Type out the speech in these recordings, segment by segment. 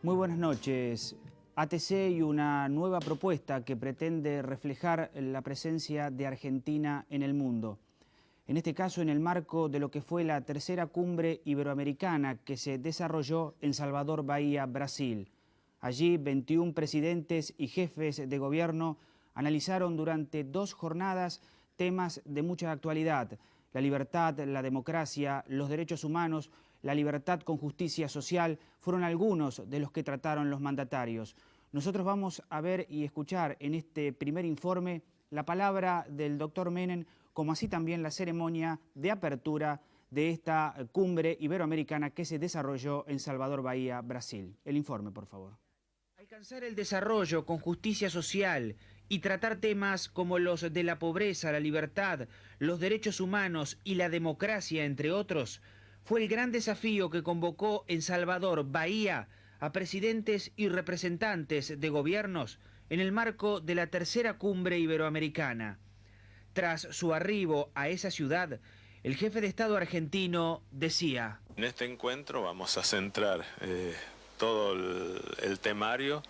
Muy buenas noches. ATC y una nueva propuesta que pretende reflejar la presencia de Argentina en el mundo. En este caso, en el marco de lo que fue la tercera cumbre iberoamericana que se desarrolló en Salvador Bahía, Brasil. Allí, 21 presidentes y jefes de gobierno analizaron durante 2 jornadas temas de mucha actualidad: la libertad, la democracia, los derechos humanos, la libertad con justicia social, fueron algunos de los que trataron los mandatarios. Nosotros vamos a ver y escuchar en este primer informe la palabra del doctor Menem, como así también la ceremonia de apertura de esta cumbre iberoamericana que se desarrolló en Salvador Bahía, Brasil. El informe, por favor. Alcanzar el desarrollo con justicia social y tratar temas como los de la pobreza, la libertad, los derechos humanos y la democracia, entre otros, fue el gran desafío que convocó en Salvador Bahía a presidentes y representantes de gobiernos en el marco de la tercera cumbre iberoamericana. Tras su arribo a esa ciudad, el jefe de Estado argentino decía: en este encuentro vamos a centrar todo el temario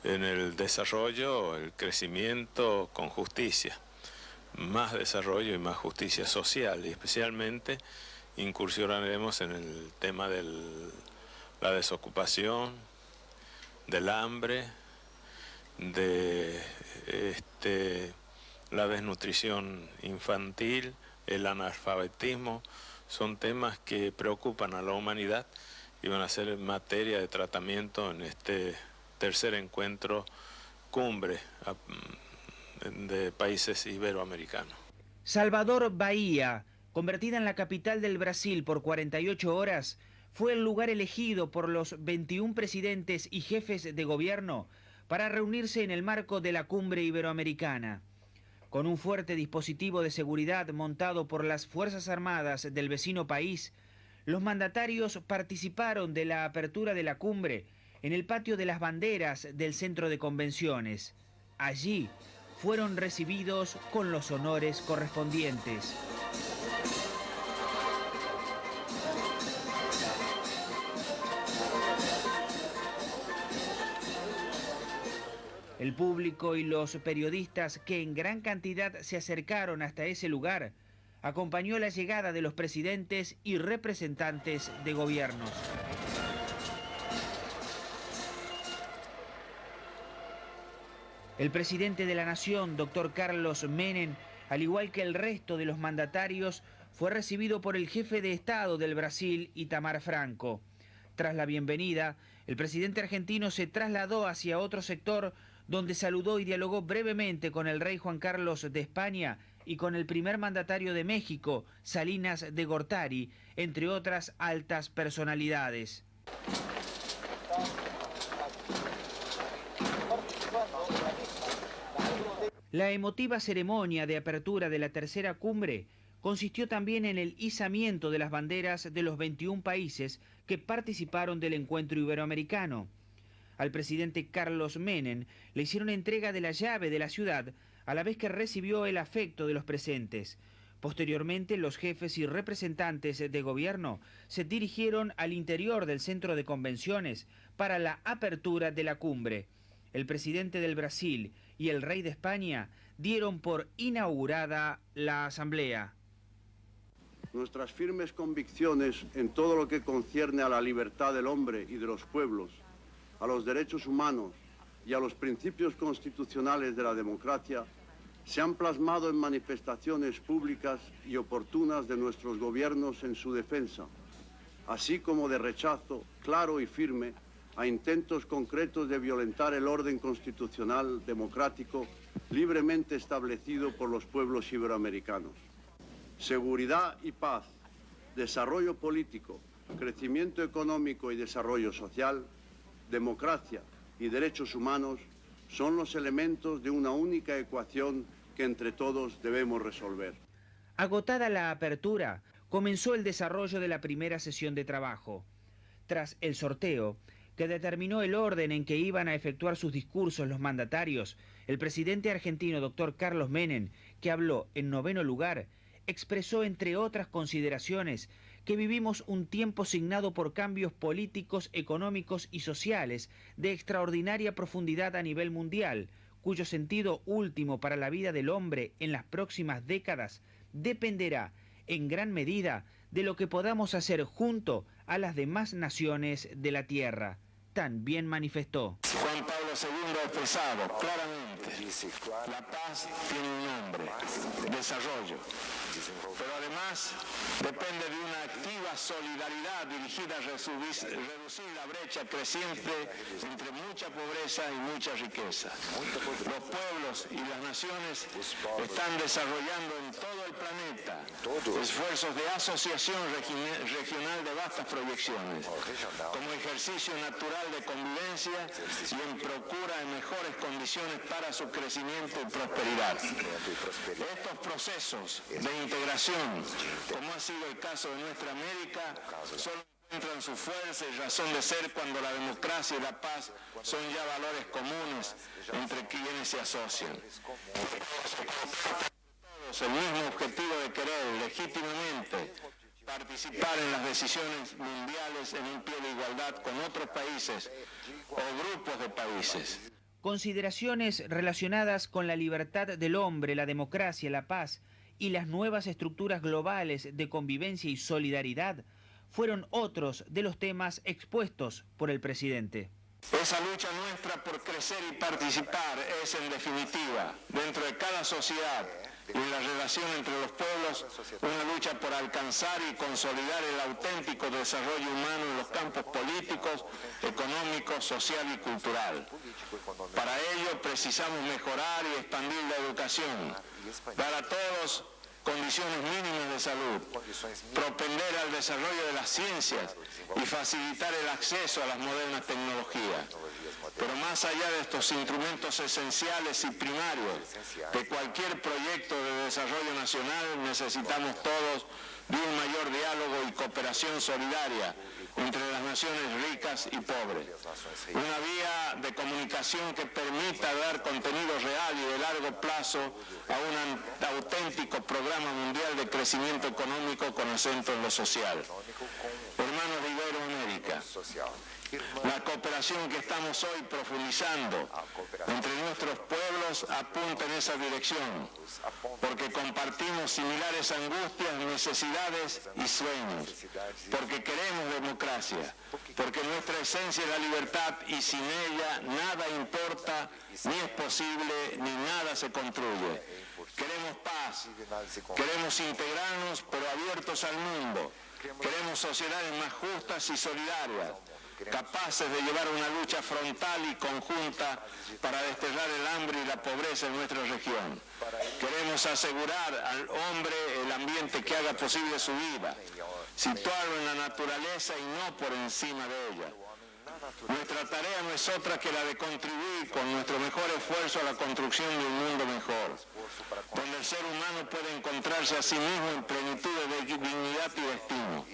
en el desarrollo, el crecimiento con justicia, más desarrollo y más justicia social, y especialmente incursionaremos en el tema de la desocupación, del hambre, de la desnutrición infantil, el analfabetismo. Son temas que preocupan a la humanidad y van a ser materia de tratamiento en este tercer encuentro cumbre de países iberoamericanos. Salvador Bahía, convertida en la capital del Brasil por 48 horas, fue el lugar elegido por los 21 presidentes y jefes de gobierno para reunirse en el marco de la cumbre iberoamericana. Con un fuerte dispositivo de seguridad montado por las Fuerzas Armadas del vecino país, los mandatarios participaron de la apertura de la cumbre en el patio de las banderas del centro de convenciones. Allí fueron recibidos con los honores correspondientes. El público y los periodistas que en gran cantidad se acercaron hasta ese lugar acompañó la llegada de los presidentes y representantes de gobiernos. El presidente de la Nación, doctor Carlos Menem, al igual que el resto de los mandatarios, fue recibido por el jefe de Estado del Brasil, Itamar Franco. Tras la bienvenida, el presidente argentino se trasladó hacia otro sector donde saludó y dialogó brevemente con el rey Juan Carlos de España y con el primer mandatario de México, Salinas de Gortari, entre otras altas personalidades. La emotiva ceremonia de apertura de la tercera cumbre consistió también en el izamiento de las banderas de los 21 países que participaron del encuentro iberoamericano. Al presidente Carlos Menem le hicieron entrega de la llave de la ciudad, a la vez que recibió el afecto de los presentes. Posteriormente, los jefes y representantes de gobierno se dirigieron al interior del centro de convenciones para la apertura de la cumbre. El presidente del Brasil y el rey de España dieron por inaugurada la asamblea. Nuestras firmes convicciones en todo lo que concierne a la libertad del hombre y de los pueblos, a los derechos humanos y a los principios constitucionales de la democracia, se han plasmado en manifestaciones públicas y oportunas de nuestros gobiernos en su defensa, así como de rechazo claro y firme a intentos concretos de violentar el orden constitucional democrático libremente establecido por los pueblos iberoamericanos. Seguridad y paz, desarrollo político, crecimiento económico y desarrollo social, democracia y derechos humanos son los elementos de una única ecuación que entre todos debemos resolver. Agotada la apertura, comenzó el desarrollo de la primera sesión de trabajo. Tras el sorteo, que determinó el orden en que iban a efectuar sus discursos los mandatarios, el presidente argentino, doctor Carlos Menem, que habló en 9º lugar, expresó, entre otras consideraciones, que vivimos un tiempo signado por cambios políticos, económicos y sociales de extraordinaria profundidad a nivel mundial, cuyo sentido último para la vida del hombre en las próximas décadas dependerá en gran medida de lo que podamos hacer junto a las demás naciones de la Tierra. También manifestó. Juan Pablo II ha expresado claramente, la paz tiene un nombre, desarrollo, pero además depende de una activa solidaridad dirigida a reducir la brecha creciente entre mucha pobreza y mucha riqueza. Los pueblos y las naciones están desarrollando en todo el planeta esfuerzos de asociación regional de vastas proyecciones, como ejercicio natural de convivencia y en procura de mejores condiciones para su crecimiento y prosperidad. Estos procesos de integración, como ha sido el caso de nuestra América, solo encuentran su fuerza y razón de ser cuando la democracia y la paz son ya valores comunes entre quienes se asocian. Todos el mismo objetivo de querer legítimamente participar en las decisiones mundiales en un pie de igualdad con otros países o grupos de países. Consideraciones relacionadas con la libertad del hombre, la democracia, la paz y las nuevas estructuras globales de convivencia y solidaridad fueron otros de los temas expuestos por el presidente. Esa lucha nuestra por crecer y participar es, en definitiva, dentro de cada sociedad y en la relación entre los pueblos, una lucha por alcanzar y consolidar el auténtico desarrollo humano en los campos políticos, económicos, social y cultural. Para ello precisamos mejorar y expandir la educación, dar a todos condiciones mínimas de salud, propender al desarrollo de las ciencias y facilitar el acceso a las modernas tecnologías. Pero más allá de estos instrumentos esenciales y primarios de cualquier proyecto de desarrollo nacional, necesitamos todos de un mayor diálogo y cooperación solidaria entre las naciones ricas y pobres. Una vía de comunicación que permita dar contenido real y de largo plazo a un auténtico programa mundial de crecimiento económico con acento en lo social. Hermanos de Iberoamérica, la cooperación que estamos hoy profundizando entre nuestros pueblos apunta en esa dirección, porque compartimos similares angustias, necesidades y sueños, porque queremos democracia, porque nuestra esencia es la libertad y sin ella nada importa, ni es posible, ni nada se construye. Queremos paz, queremos integrarnos, pero abiertos al mundo. Queremos sociedades más justas y solidarias, capaces de llevar una lucha frontal y conjunta para desterrar el hambre y la pobreza en nuestra región. Queremos asegurar al hombre el ambiente que haga posible su vida, situarlo en la naturaleza y no por encima de ella. Nuestra tarea no es otra que la de contribuir con nuestro mejor esfuerzo a la construcción de un mundo mejor, donde el ser humano puede encontrarse a sí mismo en plenitud de dignidad y destino.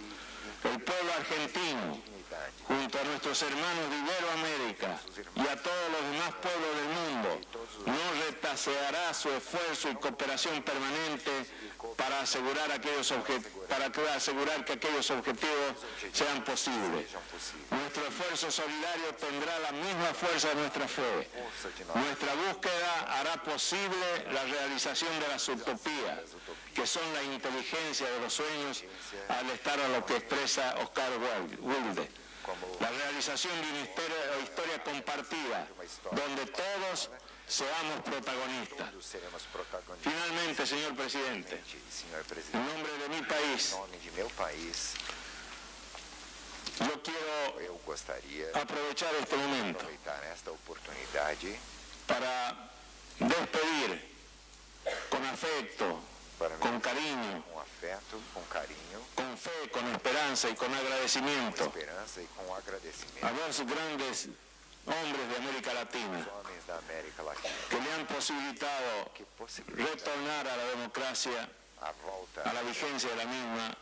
El pueblo argentino, junto a nuestros hermanos de Iberoamérica y a todos los demás pueblos del mundo, no retaseará su esfuerzo y cooperación permanente para asegurar que aquellos objetivos sean posibles. Nuestro esfuerzo solidario tendrá la misma fuerza de nuestra fe. Nuestra búsqueda hará posible la realización de las utopías, que son la inteligencia de los sueños, al estar a lo que expresa Oscar Wilde. La realización de una historia compartida, donde todos seamos protagonistas. Finalmente, señor presidente, en nombre de mi país, yo quiero aprovechar este momento para despedir con afecto, con cariño, con fe, con esperanza y con agradecimiento a dos grandes hombres de América Latina que le han posibilitado retornar a la democracia, a la vigencia de la misma,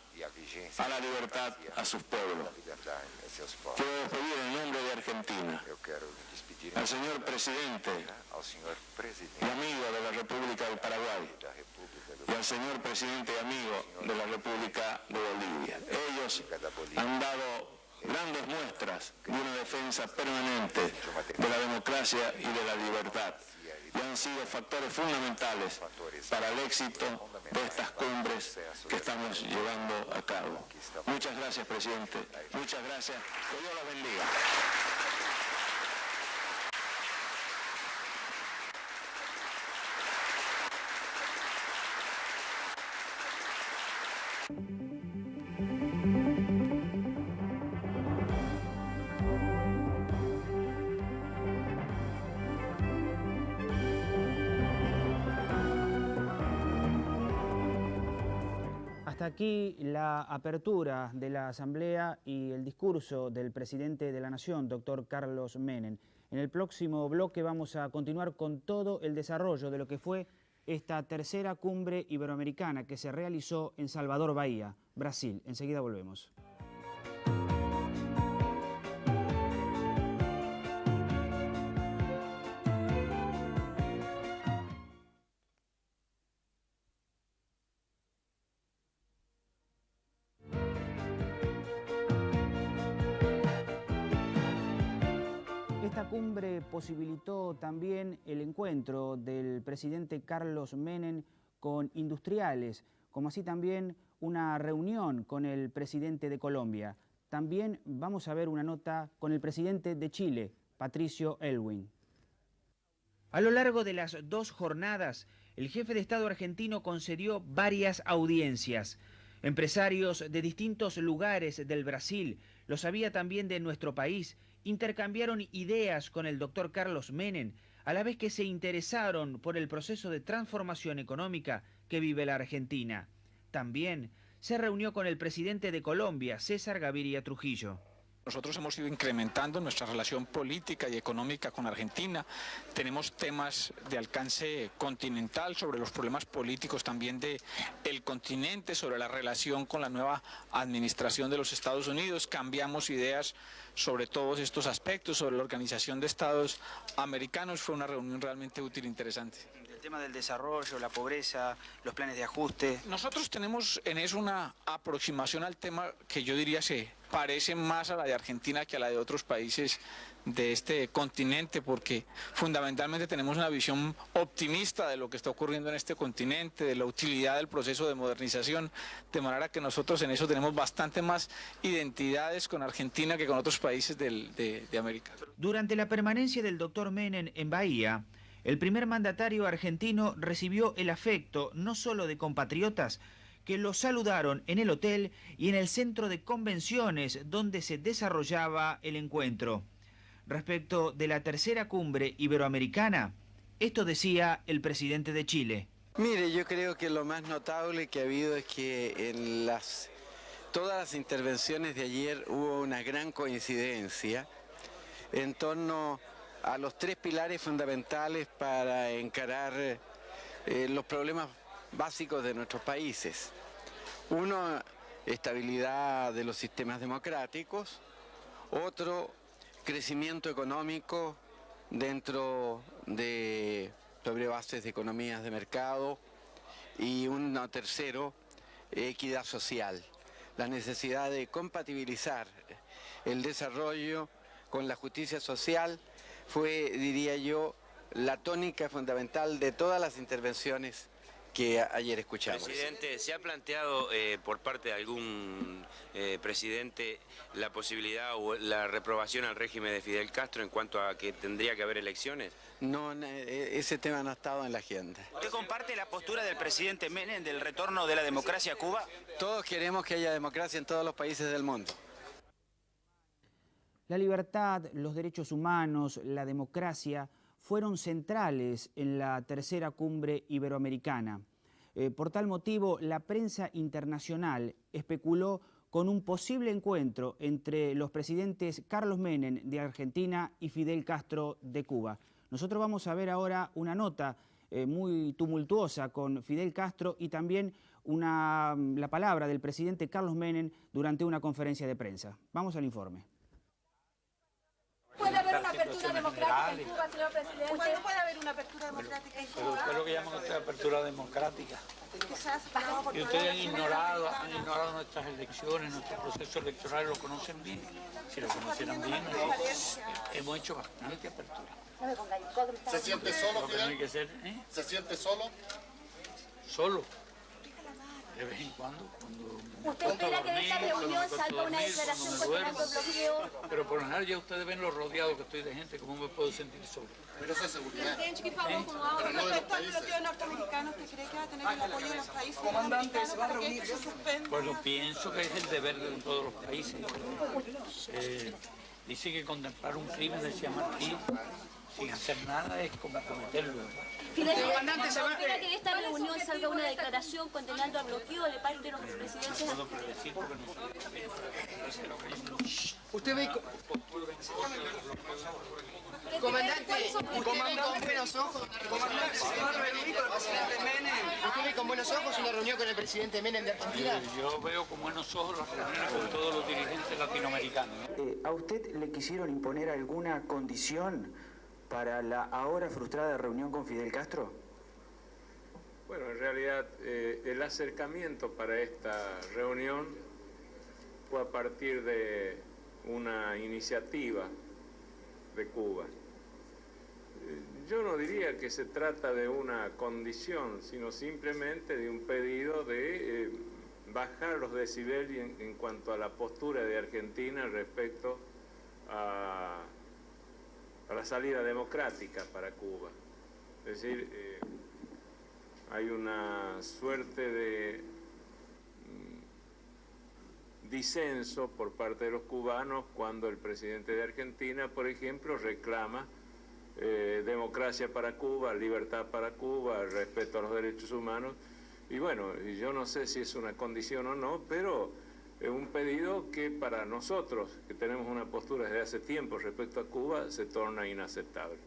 a la libertad a sus pueblos. Quiero despedir en nombre de Argentina al señor presidente y amigo de la República del Paraguay, y al señor presidente y amigo de la República de Bolivia. Ellos han dado grandes muestras de una defensa permanente de la democracia y de la libertad, y han sido factores fundamentales para el éxito de estas cumbres que estamos llevando a cabo. Muchas gracias, presidente. Muchas gracias. Que Dios los bendiga. Hasta aquí la apertura de la Asamblea y el discurso del presidente de la Nación, doctor Carlos Menem. En el próximo bloque vamos a continuar con todo el desarrollo de lo que fue esta tercera cumbre iberoamericana que se realizó en Salvador Bahía, Brasil. Enseguida volvemos. Esta cumbre posibilitó también el encuentro del presidente Carlos Menem con industriales, como así también una reunión con el presidente de Colombia. También vamos a ver una nota con el presidente de Chile, Patricio Aylwin. A lo largo de las 2 jornadas, el jefe de Estado argentino concedió varias audiencias. Empresarios de distintos lugares del Brasil, los había también de nuestro país, intercambiaron ideas con el doctor Carlos Menem, a la vez que se interesaron por el proceso de transformación económica que vive la Argentina. También se reunió con el presidente de Colombia, César Gaviria Trujillo. Nosotros hemos ido incrementando nuestra relación política y económica con Argentina. Tenemos temas de alcance continental sobre los problemas políticos también del continente, sobre la relación con la nueva administración de los Estados Unidos. Cambiamos ideas sobre todos estos aspectos, sobre la organización de Estados americanos. Fue una reunión realmente útil e interesante. El tema del desarrollo, la pobreza, los planes de ajuste. Nosotros tenemos en eso una aproximación al tema que yo diría se parece más a la de Argentina que a la de otros países de este continente, porque fundamentalmente tenemos una visión optimista de lo que está ocurriendo en este continente, de la utilidad del proceso de modernización, de manera que nosotros en eso tenemos bastante más identidades con Argentina que con otros países de América. Durante la permanencia del doctor Menem en Bahía, el primer mandatario argentino recibió el afecto no solo de compatriotas que lo saludaron en el hotel y en el centro de convenciones donde se desarrollaba el encuentro. Respecto de la tercera cumbre iberoamericana, esto decía el presidente de Chile. Mire, yo creo que lo más notable que ha habido es que en todas las intervenciones de ayer hubo una gran coincidencia en torno a los 3 pilares fundamentales para encarar los problemas básicos de nuestros países. Uno, estabilidad de los sistemas democráticos. Otro, crecimiento económico sobre bases de economías de mercado. Y uno tercero, equidad social. La necesidad de compatibilizar el desarrollo con la justicia social fue, diría yo, la tónica fundamental de todas las intervenciones que ayer escuchamos. Presidente, ¿se ha planteado por parte de algún presidente la posibilidad o la reprobación al régimen de Fidel Castro en cuanto a que tendría que haber elecciones? No, ese tema no ha estado en la agenda. ¿Usted comparte la postura del presidente Menem del retorno de la democracia a Cuba? Todos queremos que haya democracia en todos los países del mundo. La libertad, los derechos humanos, la democracia fueron centrales en la tercera cumbre iberoamericana. Por tal motivo, la prensa internacional especuló con un posible encuentro entre los presidentes Carlos Menem de Argentina y Fidel Castro de Cuba. Nosotros vamos a ver ahora una nota muy tumultuosa con Fidel Castro y también la palabra del presidente Carlos Menem durante una conferencia de prensa. Vamos al informe. Puede haber una apertura generales. ¿Cuándo puede haber una apertura democrática en Pero Cuba? ¿qué es lo que llaman ustedes apertura democrática? ¿Qué se hace para Y ustedes han ignorado nuestras elecciones, nuestro proceso electoral, lo conocen bien. Si lo conocieran bien, hemos hecho bastante apertura. ¿Se siente solo, Lo que no hay Fidel? que ser, ¿Se siente solo? solo. De vez en cuando ¿Usted espera que de esta reunión salga una declaración condenando el bloqueo? Pero por lo general ya ustedes ven lo rodeado que estoy de gente, ¿cómo me puedo sentir solo? Pero eso es seguridad. Respecto al bloqueo norteamericano, ¿usted cree que va a tener el apoyo de los países americanos para que esto se suspenda? Bueno, pienso que es el deber de todos los países. Dice que contemplar un crimen, decía Martí, sin hacer nada es como cometerlo. Finalmente, ¿espera que de esta reunión salga una declaración condenando el bloqueo de parte de los presidentes? Puedo predecir porque no sé. Usted ve, comandante, usted ve con buenos ojos, ¿usted ve con buenos ojos una reunión con el presidente Menem de Argentina? Yo veo con buenos ojos las reuniones con todos los dirigentes latinoamericanos. ¿A usted le quisieron imponer alguna condición para la ahora frustrada reunión con Fidel Castro? Bueno, en realidad el acercamiento para esta reunión fue a partir de una iniciativa de Cuba. Yo no diría que se trata de una condición, sino simplemente de un pedido de bajar los decibeles en cuanto a la postura de Argentina respecto a la salida democrática para Cuba. Es decir, hay una suerte de disenso por parte de los cubanos cuando el presidente de Argentina, por ejemplo, reclama democracia para Cuba, libertad para Cuba, respeto a los derechos humanos. Y bueno, yo no sé si es una condición o no, pero es un pedido que para nosotros, que tenemos una postura desde hace tiempo respecto a Cuba, se torna inaceptable.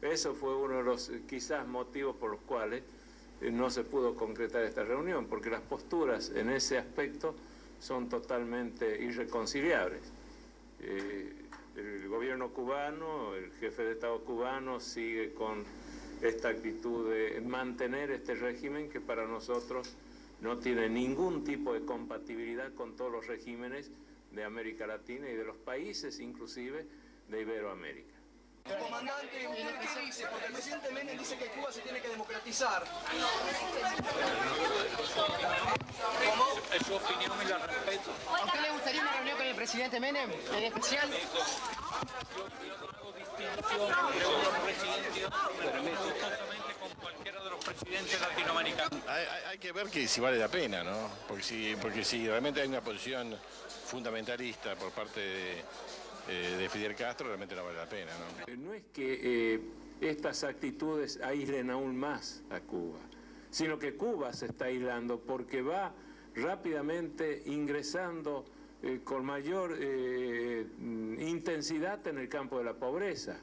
Eso fue uno de los quizás motivos por los cuales no se pudo concretar esta reunión, porque las posturas en ese aspecto son totalmente irreconciliables. El gobierno cubano, el jefe de Estado cubano sigue con esta actitud de mantener este régimen que para nosotros no tiene ningún tipo de compatibilidad con todos los regímenes de América Latina y de los países, inclusive, de Iberoamérica. Comandante, ¿usted qué dice? Porque el presidente Menem dice que Cuba se tiene que democratizar. ¿Cómo? Es su opinión y la respeto. ¿A usted le gustaría una reunión con el presidente Menem, en especial? Con cualquiera de los presidentes latinoamericanos. Hay que ver que si vale la pena, ¿no? Porque si realmente hay una posición fundamentalista por parte de Fidel Castro, realmente no vale la pena, ¿no? No es que estas actitudes aíslen aún más a Cuba, sino que Cuba se está aislando porque va rápidamente ingresando con mayor intensidad en el campo de la pobreza,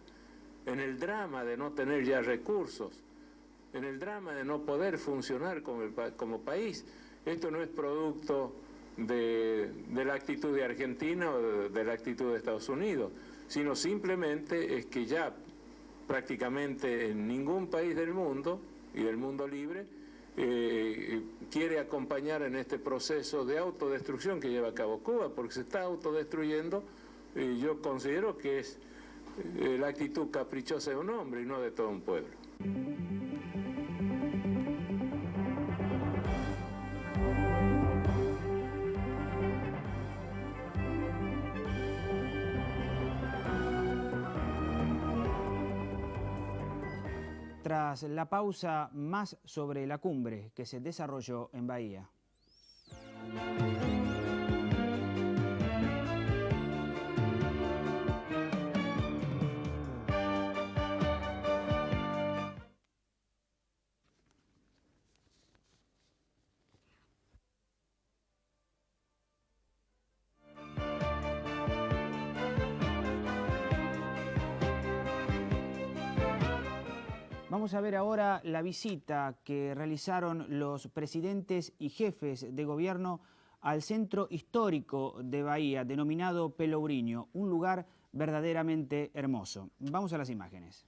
en el drama de no tener ya recursos, en el drama de no poder funcionar como país. Esto no es producto de la actitud de Argentina o de la actitud de Estados Unidos, sino simplemente es que ya prácticamente en ningún país del mundo y del mundo libre quiere acompañar en este proceso de autodestrucción que lleva a cabo Cuba, porque se está autodestruyendo, y yo considero que es la actitud caprichosa de un hombre y no de todo un pueblo. Tras la pausa, más sobre la cumbre que se desarrolló en Bahía. Vamos a ver ahora la visita que realizaron los presidentes y jefes de gobierno al centro histórico de Bahía, denominado Pelourinho, un lugar verdaderamente hermoso. Vamos a las imágenes.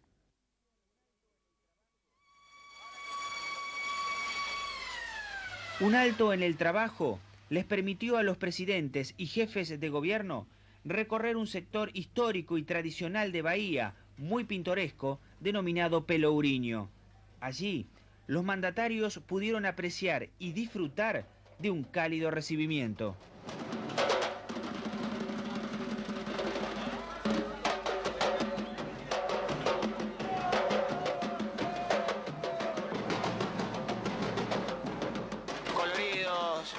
Un alto en el trabajo les permitió a los presidentes y jefes de gobierno recorrer un sector histórico y tradicional de Bahía, muy pintoresco, denominado Pelourinho. Allí, los mandatarios pudieron apreciar y disfrutar de un cálido recibimiento. Coloridos,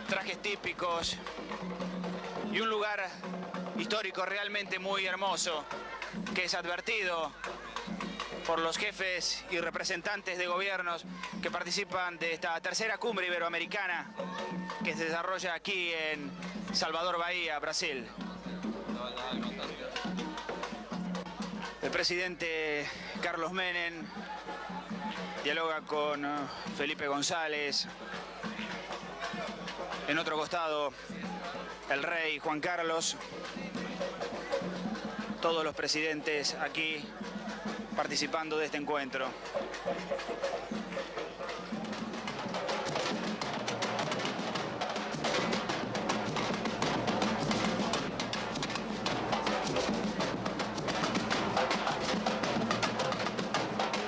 trajes típicos y un lugar histórico realmente muy hermoso que es advertido por los jefes y representantes de gobiernos que participan de esta tercera cumbre iberoamericana que se desarrolla aquí en Salvador Bahía, Brasil. El presidente Carlos Menem dialoga con Felipe González. En otro costado, el rey Juan Carlos. Todos los presidentes aquí participando de este encuentro.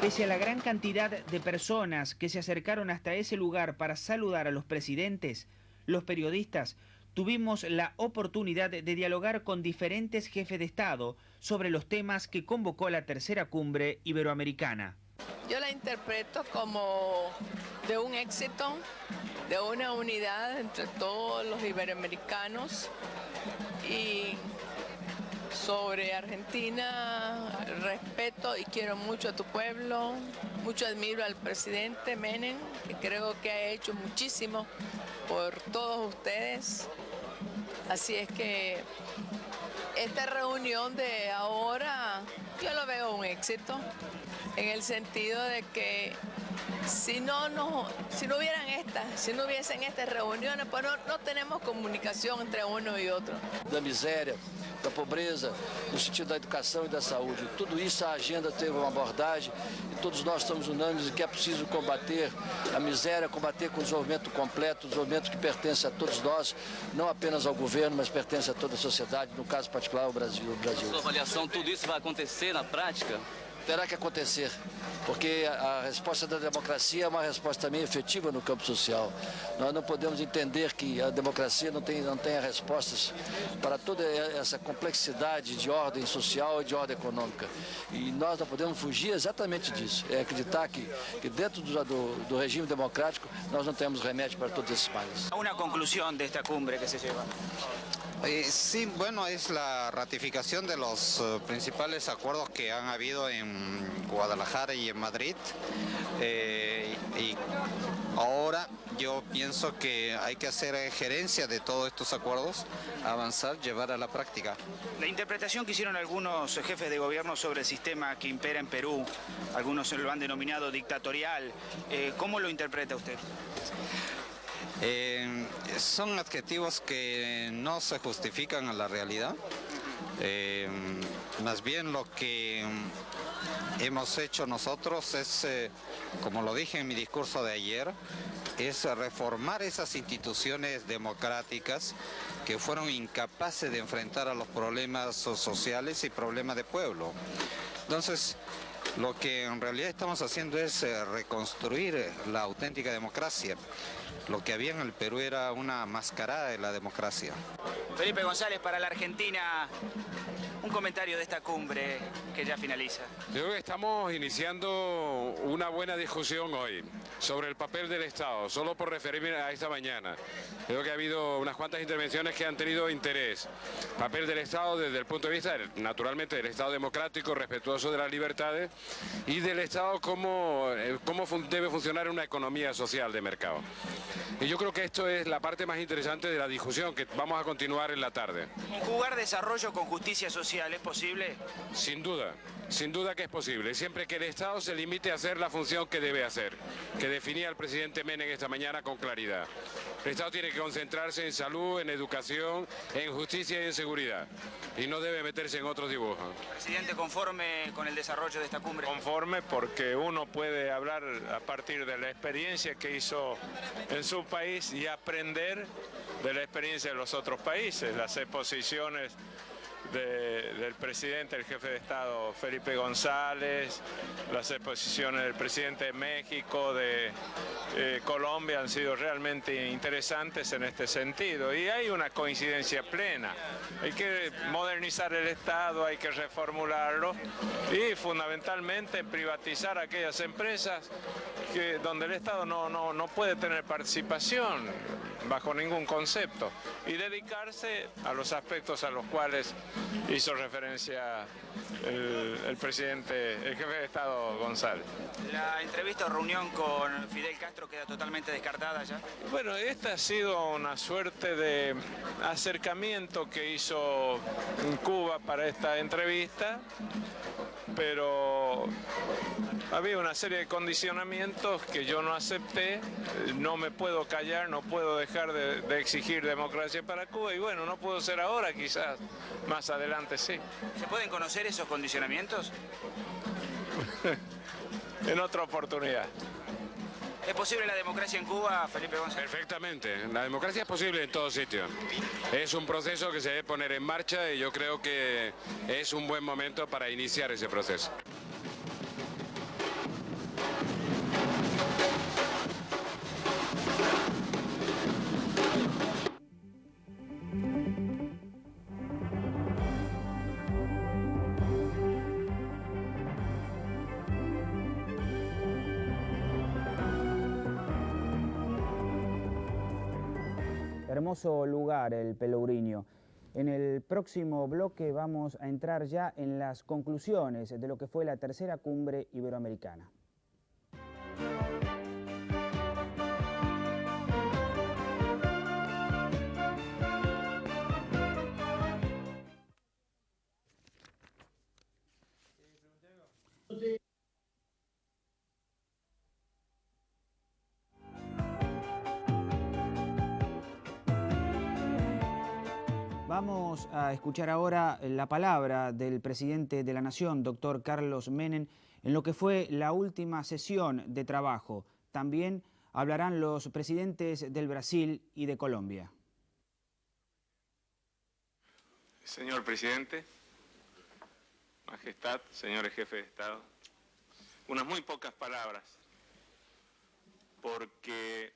Pese a la gran cantidad de personas que se acercaron hasta ese lugar para saludar a los presidentes, los periodistas tuvimos la oportunidad de dialogar con diferentes jefes de Estado sobre los temas que convocó la tercera cumbre iberoamericana. Yo la interpreto como de un éxito, de una unidad entre todos los iberoamericanos y sobre Argentina, respeto y quiero mucho a tu pueblo, mucho admiro al presidente Menem, que creo que ha hecho muchísimo por todos ustedes. Así es que esta reunión de ahora yo lo veo un éxito, en el sentido de que si no hubiesen estas reuniones, pues no tenemos comunicación entre uno y otro. Da miséria, da pobreza, no sentido da educação e da saúde. Tudo isso a agenda teve uma abordagem e todos nós estamos unânimes em que é preciso combater a miséria, combater com o desenvolvimento completo, o desenvolvimento que pertence a todos nós, não apenas ao governo, mas pertence a toda a sociedade, no caso particular ao Brasil. Sua avaliação, tudo isso vai acontecer na prática? Terá que acontecer, porque a resposta da democracia é uma resposta também efetiva no campo social. Nós não podemos entender que a democracia não tenha respostas para toda essa complexidade de ordem social e de ordem econômica. E nós não podemos fugir exatamente disso, é acreditar que dentro do regime democrático nós não temos remédio para todos esses males. Una conclusión de esta cumbre que se lleva. Sí, bueno, es la ratificación de los principales acuerdos que han habido en Guadalajara y en Madrid. Y ahora yo pienso que hay que hacer gerencia de todos estos acuerdos, avanzar, llevar a la práctica. La interpretación que hicieron algunos jefes de gobierno sobre el sistema que impera en Perú, algunos lo han denominado dictatorial, ¿cómo lo interpreta usted? Son adjetivos que no se justifican a la realidad. Más bien lo que hemos hecho nosotros es, como lo dije en mi discurso de ayer, es reformar esas instituciones democráticas que fueron incapaces de enfrentar a los problemas sociales y problemas de pueblo. Entonces, lo que en realidad estamos haciendo es reconstruir la auténtica democracia. Lo que había en el Perú era una mascarada de la democracia. Felipe González, para la Argentina, un comentario de esta cumbre que ya finaliza. Yo creo que estamos iniciando una buena discusión hoy sobre el papel del Estado, solo por referirme a esta mañana. Creo que ha habido unas cuantas intervenciones que han tenido interés. Papel del Estado desde el punto de vista, naturalmente, del Estado democrático, respetuoso de las libertades, y del Estado cómo debe funcionar una economía social de mercado. Y yo creo que esto es la parte más interesante de la discusión que vamos a continuar en la tarde. Conjugar desarrollo con justicia social social, ¿es posible? Sin duda que es posible, siempre que el Estado se limite a hacer la función que debe hacer, que definía el presidente Menem esta mañana con claridad. El Estado tiene que concentrarse en salud, en educación, en justicia y en seguridad, y no debe meterse en otros dibujos. Presidente, ¿conforme con el desarrollo de esta cumbre? Conforme, porque uno puede hablar a partir de la experiencia que hizo en su país y aprender de la experiencia de los otros países, las exposiciones del presidente, el jefe de Estado Felipe González, las exposiciones del presidente de México, de Colombia han sido realmente interesantes en este sentido y hay una coincidencia plena. Hay que modernizar el Estado, hay que reformularlo y fundamentalmente privatizar aquellas empresas donde el Estado no puede tener participación bajo ningún concepto y dedicarse a los aspectos a los cuales hizo referencia el presidente, el jefe de Estado González. ¿La entrevista o reunión con Fidel Castro queda totalmente descartada ya? Bueno, esta ha sido una suerte de acercamiento que hizo Cuba para esta entrevista, pero había una serie de condicionamientos que yo no acepté, no me puedo callar, no puedo dejar de exigir democracia para Cuba y bueno, no puedo ser ahora, quizás más adelante sí. ¿Se pueden conocer esos condicionamientos? En otra oportunidad. ¿Es posible la democracia en Cuba, Felipe González? Perfectamente. La democracia es posible en todo sitio. Es un proceso que se debe poner en marcha y yo creo que es un buen momento para iniciar ese proceso. Hermoso lugar el Pelourinho. En el próximo bloque vamos a entrar ya en las conclusiones de lo que fue la tercera cumbre iberoamericana. Vamos a escuchar ahora la palabra del presidente de la Nación, doctor Carlos Menem, en lo que fue la última sesión de trabajo. También hablarán los presidentes del Brasil y de Colombia. Señor presidente, Majestad, señores jefes de Estado, unas muy pocas palabras, porque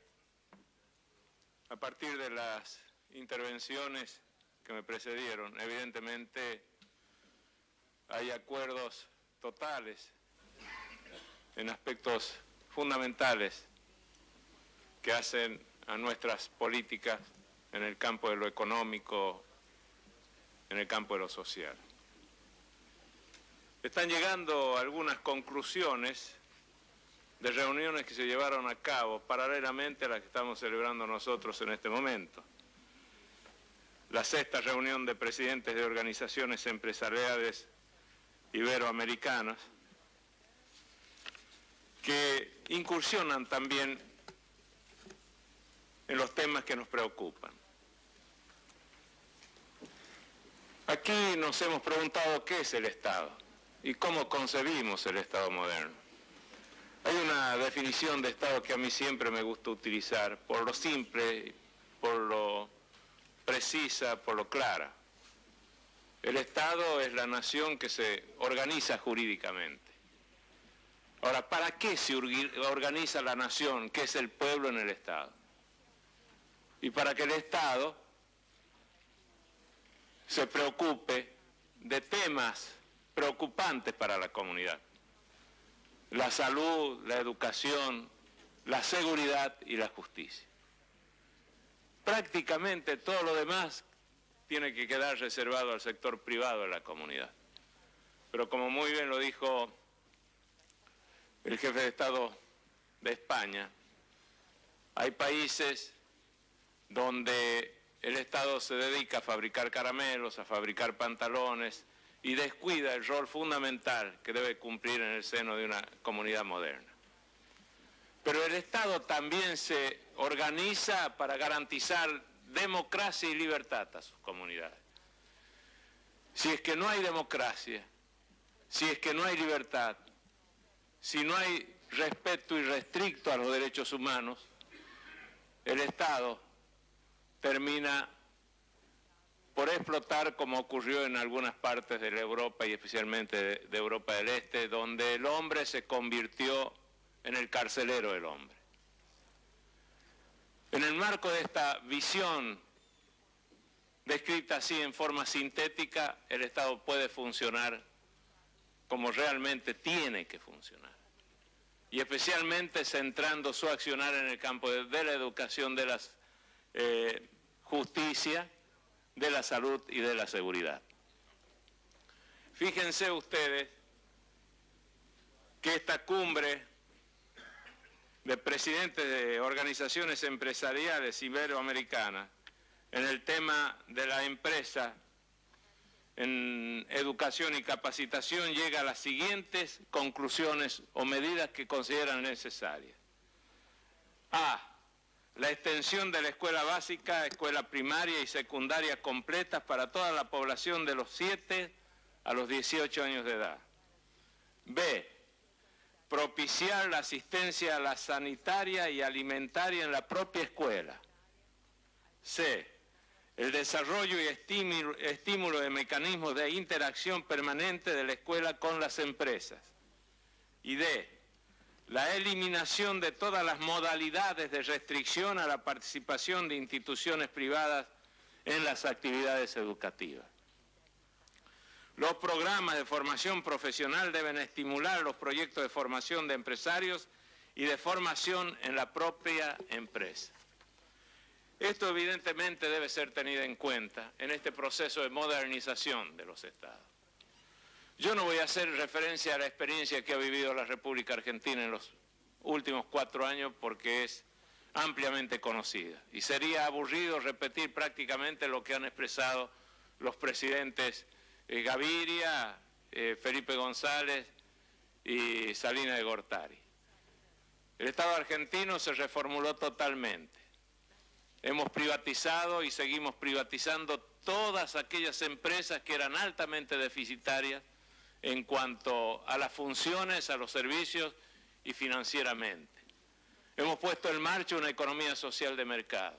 a partir de las intervenciones que me precedieron, evidentemente hay acuerdos totales en aspectos fundamentales que hacen a nuestras políticas en el campo de lo económico, en el campo de lo social. Están llegando algunas conclusiones de reuniones que se llevaron a cabo paralelamente a las que estamos celebrando nosotros en este momento. La sexta reunión de presidentes de organizaciones empresariales iberoamericanas, que incursionan también en los temas que nos preocupan. Aquí nos hemos preguntado qué es el Estado y cómo concebimos el Estado moderno. Hay una definición de Estado que a mí siempre me gusta utilizar, por lo simple, por lo precisa, por lo clara. El Estado es la nación que se organiza jurídicamente. Ahora, ¿para qué se organiza la nación, que es el pueblo en el Estado? Y para que el Estado se preocupe de temas preocupantes para la comunidad. La salud, la educación, la seguridad y la justicia. Prácticamente todo lo demás tiene que quedar reservado al sector privado de la comunidad. Pero como muy bien lo dijo el jefe de Estado de España, hay países donde el Estado se dedica a fabricar caramelos, a fabricar pantalones y descuida el rol fundamental que debe cumplir en el seno de una comunidad moderna. Pero el Estado también se organiza para garantizar democracia y libertad a sus comunidades. Si es que no hay democracia, si es que no hay libertad, si no hay respeto irrestricto a los derechos humanos, el Estado termina por explotar, como ocurrió en algunas partes de la Europa y especialmente de Europa del Este, donde el hombre se convirtió en el carcelero del hombre. En el marco de esta visión descrita así en forma sintética, el Estado puede funcionar como realmente tiene que funcionar, y especialmente centrando su accionar en el campo de la educación, de la justicia, de la salud y de la seguridad. Fíjense ustedes que esta cumbre de presidentes de organizaciones empresariales iberoamericanas en el tema de la empresa en educación y capacitación llega a las siguientes conclusiones o medidas que consideran necesarias. A. La extensión de la escuela básica, escuela primaria y secundaria completas para toda la población de los 7 a los 18 años de edad. B. Propiciar la asistencia a la sanitaria y alimentaria en la propia escuela. C. El desarrollo y estímulo de mecanismos de interacción permanente de la escuela con las empresas. Y D. La eliminación de todas las modalidades de restricción a la participación de instituciones privadas en las actividades educativas. Los programas de formación profesional deben estimular los proyectos de formación de empresarios y de formación en la propia empresa. Esto evidentemente debe ser tenido en cuenta en este proceso de modernización de los estados. Yo no voy a hacer referencia a la experiencia que ha vivido la República Argentina en los últimos 4 años porque es ampliamente conocida. Y sería aburrido repetir prácticamente lo que han expresado los presidentes Gaviria, Felipe González y Salinas de Gortari. El Estado argentino se reformuló totalmente. Hemos privatizado y seguimos privatizando todas aquellas empresas que eran altamente deficitarias en cuanto a las funciones, a los servicios y financieramente. Hemos puesto en marcha una economía social de mercado.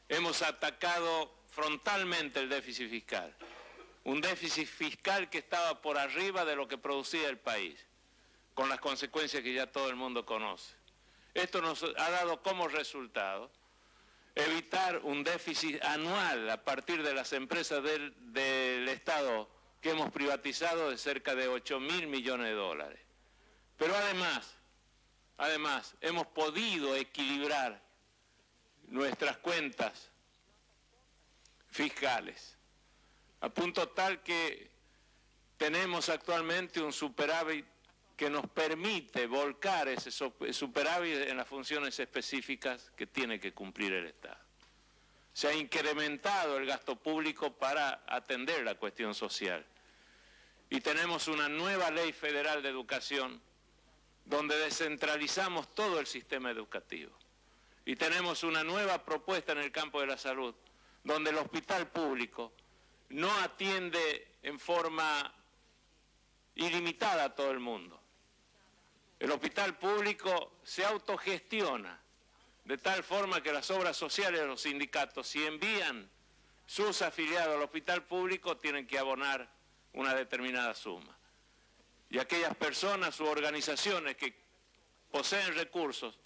Hemos atacado frontalmente el déficit fiscal. Un déficit fiscal que estaba por arriba de lo que producía el país, con las consecuencias que ya todo el mundo conoce. Esto nos ha dado como resultado evitar un déficit anual a partir de las empresas del Estado que hemos privatizado de cerca de 8.000 millones de dólares. Pero además, hemos podido equilibrar nuestras cuentas fiscales, a punto tal que tenemos actualmente un superávit que nos permite volcar ese superávit en las funciones específicas que tiene que cumplir el Estado. Se ha incrementado el gasto público para atender la cuestión social. Y tenemos una nueva ley federal de educación donde descentralizamos todo el sistema educativo. Y tenemos una nueva propuesta en el campo de la salud, donde el hospital público no atiende en forma ilimitada a todo el mundo. El hospital público se autogestiona de tal forma que las obras sociales de los sindicatos, si envían sus afiliados al hospital público, tienen que abonar una determinada suma. Y aquellas personas u organizaciones que poseen recursos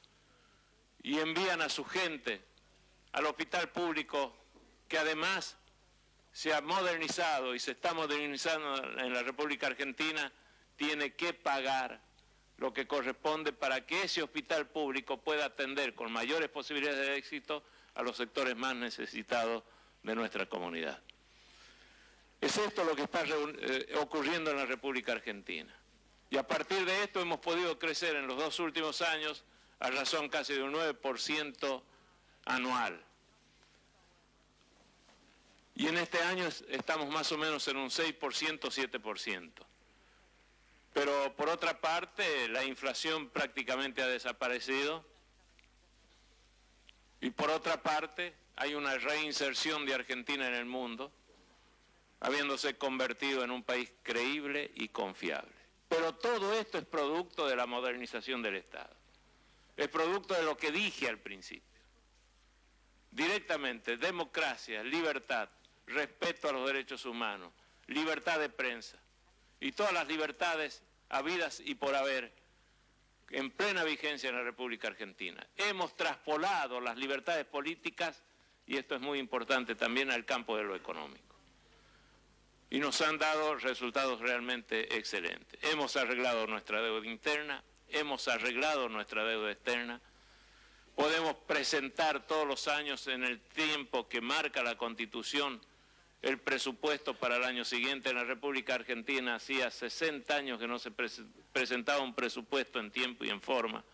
y envían a su gente al hospital público, que además se ha modernizado y se está modernizando en la República Argentina, tiene que pagar lo que corresponde para que ese hospital público pueda atender con mayores posibilidades de éxito a los sectores más necesitados de nuestra comunidad. Es esto lo que está ocurriendo en la República Argentina. Y a partir de esto hemos podido crecer en los 2 últimos años a razón casi de un 9% anual. Y en este año estamos más o menos en un 6%, 7%. Pero por otra parte, la inflación prácticamente ha desaparecido. Y por otra parte, hay una reinserción de Argentina en el mundo, habiéndose convertido en un país creíble y confiable. Pero todo esto es producto de la modernización del Estado. Es producto de lo que dije al principio. Directamente, democracia, libertad, respeto a los derechos humanos, libertad de prensa y todas las libertades habidas y por haber en plena vigencia en la República Argentina. Hemos traspolado las libertades políticas, y esto es muy importante también, al campo de lo económico. Y nos han dado resultados realmente excelentes. Hemos arreglado nuestra deuda interna, hemos arreglado nuestra deuda externa, podemos presentar todos los años en el tiempo que marca la Constitución el presupuesto para el año siguiente. En la República Argentina hacía 60 años que no se presentaba un presupuesto en tiempo y en forma,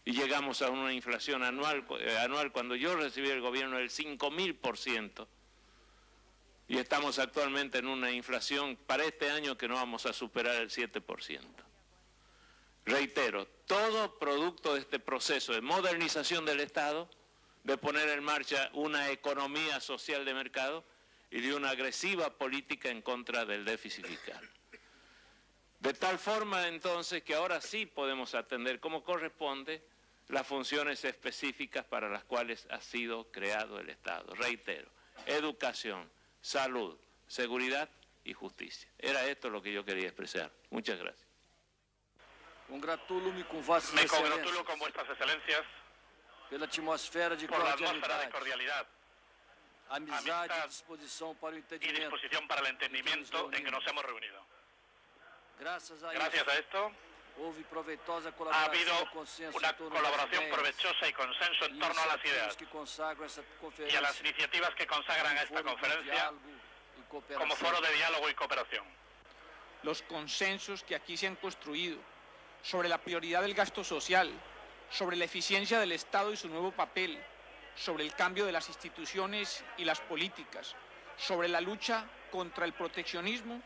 y llegamos a una inflación anual cuando yo recibí el gobierno del 5.000%, y estamos actualmente en una inflación para este año que no vamos a superar el 7%. Reitero, todo producto de este proceso de modernización del Estado, de poner en marcha una economía social de mercado y de una agresiva política en contra del déficit fiscal. De tal forma entonces que ahora sí podemos atender como corresponde las funciones específicas para las cuales ha sido creado el Estado. Reitero, educación, salud, seguridad y justicia. Era esto lo que yo quería expresar. Muchas gracias. Me congratulo con vuestras excelencias pela atmosfera de cordialidad, amistad y disposición para el entendimiento en que nos hemos reunido. Gracias a esto ha habido una colaboración provechosa y consenso en torno a las ideas y a las iniciativas que consagran a esta conferencia como foro de diálogo y cooperación. Los consensos que aquí se han construido sobre la prioridad del gasto social, sobre la eficiencia del Estado y su nuevo papel, sobre el cambio de las instituciones y las políticas, sobre la lucha contra el proteccionismo,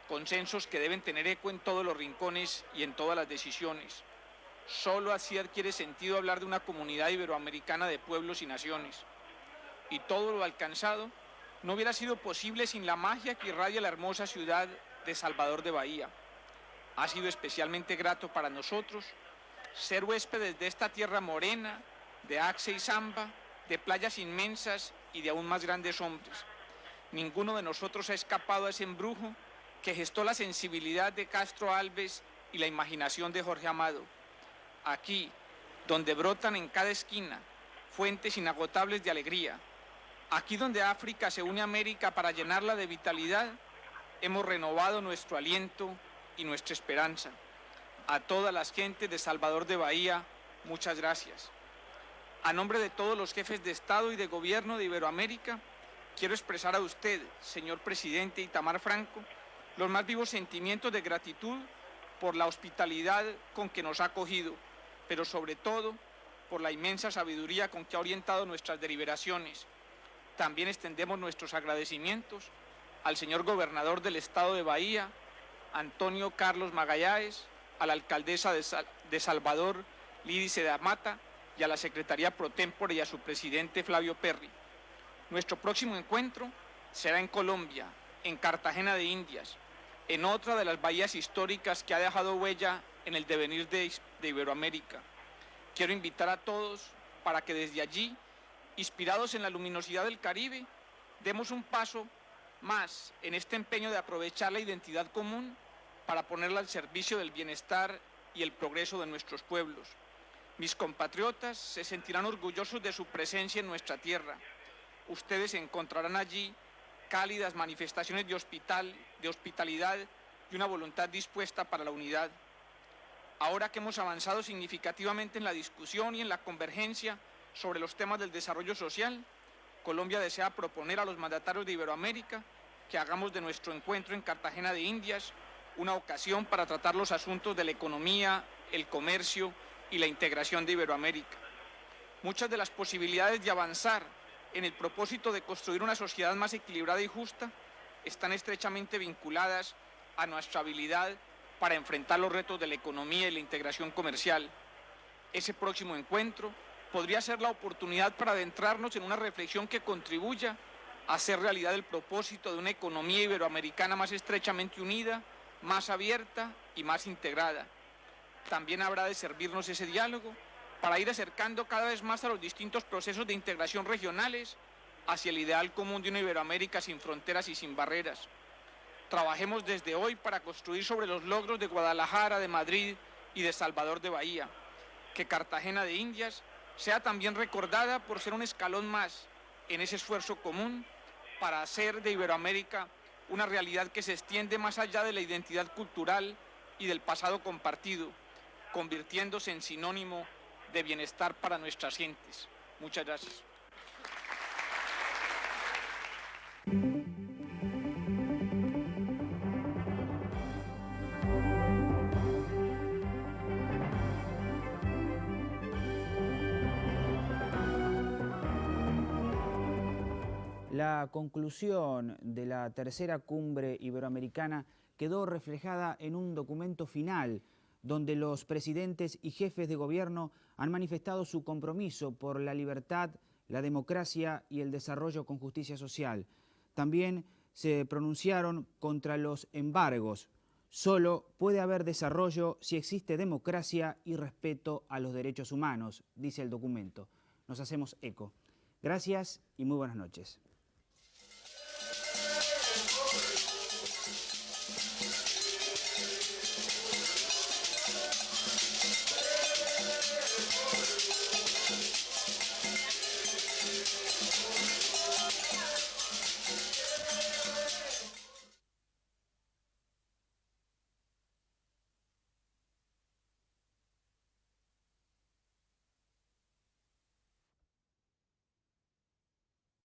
consensos que deben tener eco en todos los rincones y en todas las decisiones. Solo así adquiere sentido hablar de una comunidad iberoamericana de pueblos y naciones. Y todo lo alcanzado no hubiera sido posible sin la magia que irradia la hermosa ciudad de Salvador de Bahía. Ha sido especialmente grato para nosotros ser huéspedes de esta tierra morena, de Axe y Zamba, de playas inmensas y de aún más grandes hombres. Ninguno de nosotros ha escapado a ese embrujo que gestó la sensibilidad de Castro Alves y la imaginación de Jorge Amado. Aquí, donde brotan en cada esquina fuentes inagotables de alegría, aquí donde África se une a América para llenarla de vitalidad, hemos renovado nuestro aliento y nuestra esperanza. A todas las gentes de Salvador de Bahía, muchas gracias. A nombre de todos los jefes de Estado y de Gobierno de Iberoamérica, quiero expresar a usted, señor presidente Itamar Franco, los más vivos sentimientos de gratitud por la hospitalidad con que nos ha acogido, pero sobre todo por la inmensa sabiduría con que ha orientado nuestras deliberaciones. También extendemos nuestros agradecimientos al señor gobernador del Estado de Bahía, Antonio Carlos Magallanes, a la alcaldesa de Salvador, Lídice de Amata, y a la Secretaría Pro Tempore y a su presidente Flavio Perry. Nuestro próximo encuentro será en Colombia, en Cartagena de Indias, en otra de las bahías históricas que ha dejado huella en el devenir de Iberoamérica. Quiero invitar a todos para que desde allí, inspirados en la luminosidad del Caribe, demos un paso más en este empeño de aprovechar la identidad común para ponerla al servicio del bienestar y el progreso de nuestros pueblos. Mis compatriotas se sentirán orgullosos de su presencia en nuestra tierra. Ustedes encontrarán allí cálidas manifestaciones de hospitalidad y una voluntad dispuesta para la unidad. Ahora que hemos avanzado significativamente en la discusión y en la convergencia sobre los temas del desarrollo social, Colombia desea proponer a los mandatarios de Iberoamérica que hagamos de nuestro encuentro en Cartagena de Indias una ocasión para tratar los asuntos de la economía, el comercio y la integración de Iberoamérica. Muchas de las posibilidades de avanzar en el propósito de construir una sociedad más equilibrada y justa están estrechamente vinculadas a nuestra habilidad para enfrentar los retos de la economía y la integración comercial. Ese próximo encuentro podría ser la oportunidad para adentrarnos en una reflexión que contribuya a hacer realidad el propósito de una economía iberoamericana más estrechamente unida, más abierta y más integrada. También habrá de servirnos ese diálogo para ir acercando cada vez más a los distintos procesos de integración regionales hacia el ideal común de una Iberoamérica sin fronteras y sin barreras. Trabajemos desde hoy para construir sobre los logros de Guadalajara, de Madrid y de Salvador de Bahía. Que Cartagena de Indias sea también recordada por ser un escalón más en ese esfuerzo común para hacer de Iberoamérica una realidad que se extiende más allá de la identidad cultural y del pasado compartido, convirtiéndose en sinónimo de bienestar para nuestras gentes. Muchas gracias. La conclusión de la tercera cumbre iberoamericana quedó reflejada en un documento final donde los presidentes y jefes de gobierno han manifestado su compromiso por la libertad, la democracia y el desarrollo con justicia social. También se pronunciaron contra los embargos. Solo puede haber desarrollo si existe democracia y respeto a los derechos humanos, dice el documento. Nos hacemos eco. Gracias y muy buenas noches.